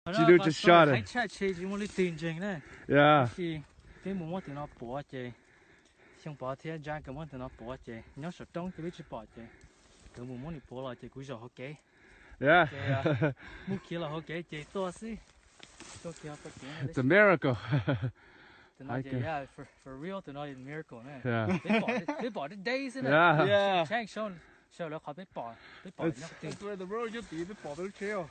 Chidu just shot it. Yeah. Cái mồm mất thì nó bỏ chơi, xong bỏ thì ra cái mất thì nó bỏ chơi, nhớ sợ trống cái biết chỉ bỏ chơi, cái mồm mất thì bỏ lại chơi cúi giờ họ kế, Yeah. mua kia là họ kế chơi to xí, to kia to kia. It's a miracle. Yeah, for real, it's not a miracle, man. Yeah. They bought it days in it. Yeah. Chang show nó khó biết bỏ. That's where the road used to be. They bought the trail.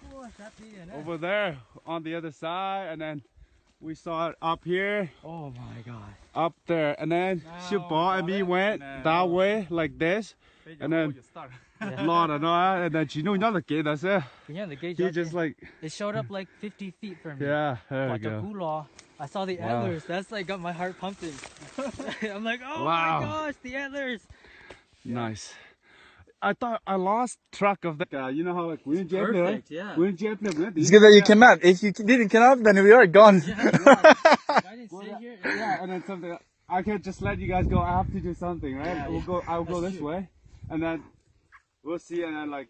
Over there on the other side, and then we saw it up here. Oh my God. Up there, and then Shubo and me went that way like this, and then Lord and all, and then you know the gate. That's it. He just like it showed up like 50 feet from me. Yeah, there we go. I saw the antlers. That's like got my heart pumping. I'm like, oh my gosh, the antlers. Nice. I thought I lost track of that guy. You know how like we didn't perfect, yeah. It's good that you came out. If you didn't come out, then we are gone. I didn't stay here. Yeah, and then something. I can't just let you guys go. I have to do something, right? Yeah, we'll go. I'll go this way, and then we'll see, and then like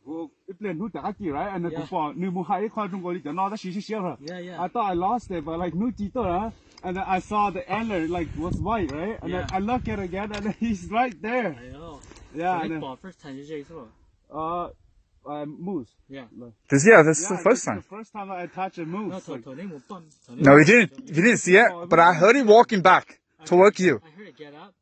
we'll play new daki, right? And then new muhai kau go lihat. No, that's Yeah. I thought I lost it, but like new tito, and then I saw the antler like was white, right? And then I look at it again, and then he's right there. I know. Yeah. And then, first time you moose. Yeah. This is the first time. The first time I touched a moose. No, you didn't see it, but I heard it walking back towards you. I heard it get up,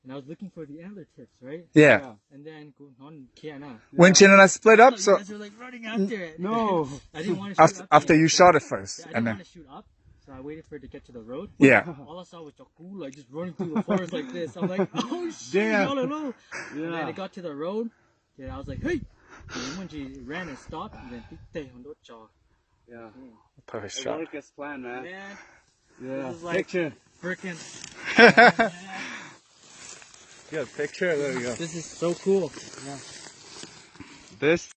and I was looking for the antler tips, right? Yeah. And then on Kiana. When Chin and I split up, so you guys were like running after it. No. I didn't want to shoot up. After you shot it first, I didn't want to shoot up. So I waited for it to get to the road. Yeah. All I saw was Chaku like just running through the forest like this. I'm like, oh shit, Damn. no. And then it got to the road. And I was like, hey. And then when she ran and stopped, and then big on the jaw. Yeah. Perfect It shot. worked as planned, man. Man, Yeah. this is like Picture. freaking. Yeah, picture. There you go. This is so cool. Yeah. This.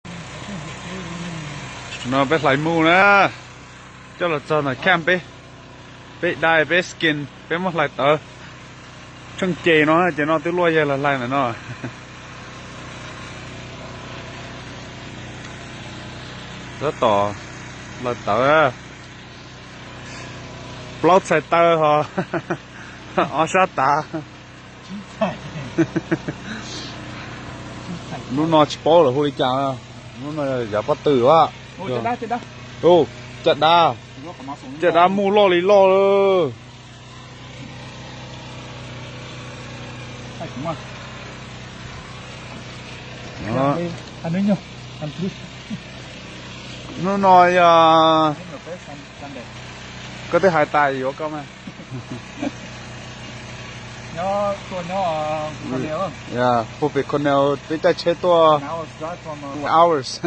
Nó bé lại mù nè. Cho là cho này cam bé. Bé đai bé skin bé mất lại tờ. Trong chè nó chỉ nó tới lôi ra là lại nó. Rất to là tờ. Plot sai tờ hả? Ở sát ta. Nó nói chỉ bỏ là hồi chào. Nó nói giả bắt tử á. Chết đó. Ô, chặt đá mua lo lý lo rồi. Đó. Nó nói có thể hai tay gì không à? Nó con đeo. Yeah, phụ việc con nào tới tay chế to. 2 hours.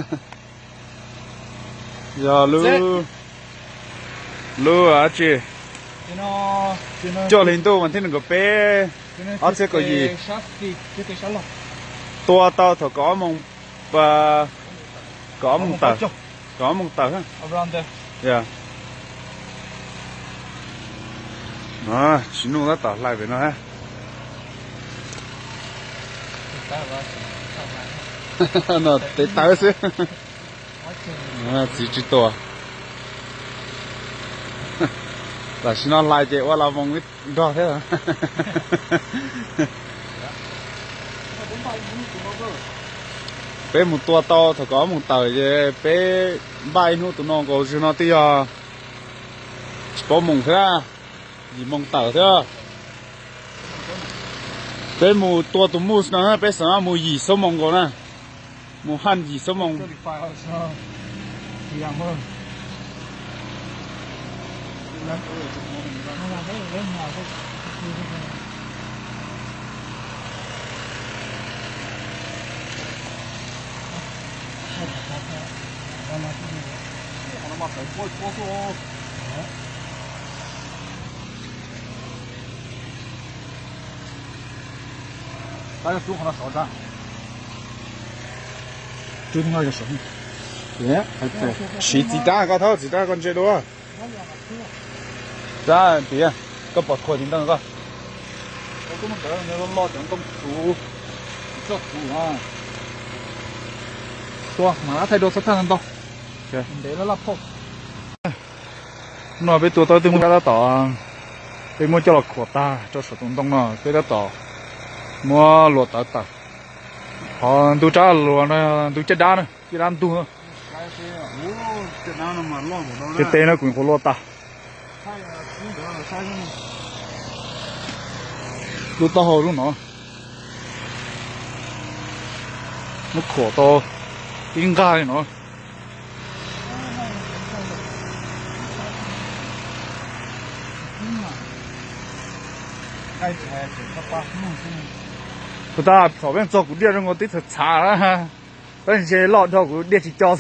Giờ lưu à chị. Cho lên tôi mình thấy được bé. Ở sẽ có gì? Tua tao thọ có mông và có mông tờ ha. Around there. Yeah. À, chỉ nuôi nó tỏ lại với nó ha. Nó tới tao xí. À, chỉ to. Là xin nó lại chạy qua là vòng ít đo thế hả? Bé một tua to thì có một tờ về bé bay nó tụi nó có cho nó tí có mùng thế à gì mùng tờ thế à bé một tua tụi mua nó bé sợ mua gì số mùng có nè mua han gì số mùng大家煮好了烧炸，最重要就是水。yeah okay 洗鸡蛋个头鸡蛋跟这多咋别个把拖进等个我根本这那个老正东煮，这煮啊，说马太多是看得到。để nó lắp phục nó bị tụi tôi từng cái đó tỏ bị mua cho là khổ ta cho sử dụng đông nó cái đó tỏ mua lụa tờ tờ họ tôi trả lụa nó tôi chết đá nữa chết đá tu nữa cái tên nó cũng có lụa ta lụa tao hồ luôn nó khổ to tiếng gai nó người ta phổ biến cho của điện nó tí thật xả đó ha, bây giờ lọt cho của điện chỉ cho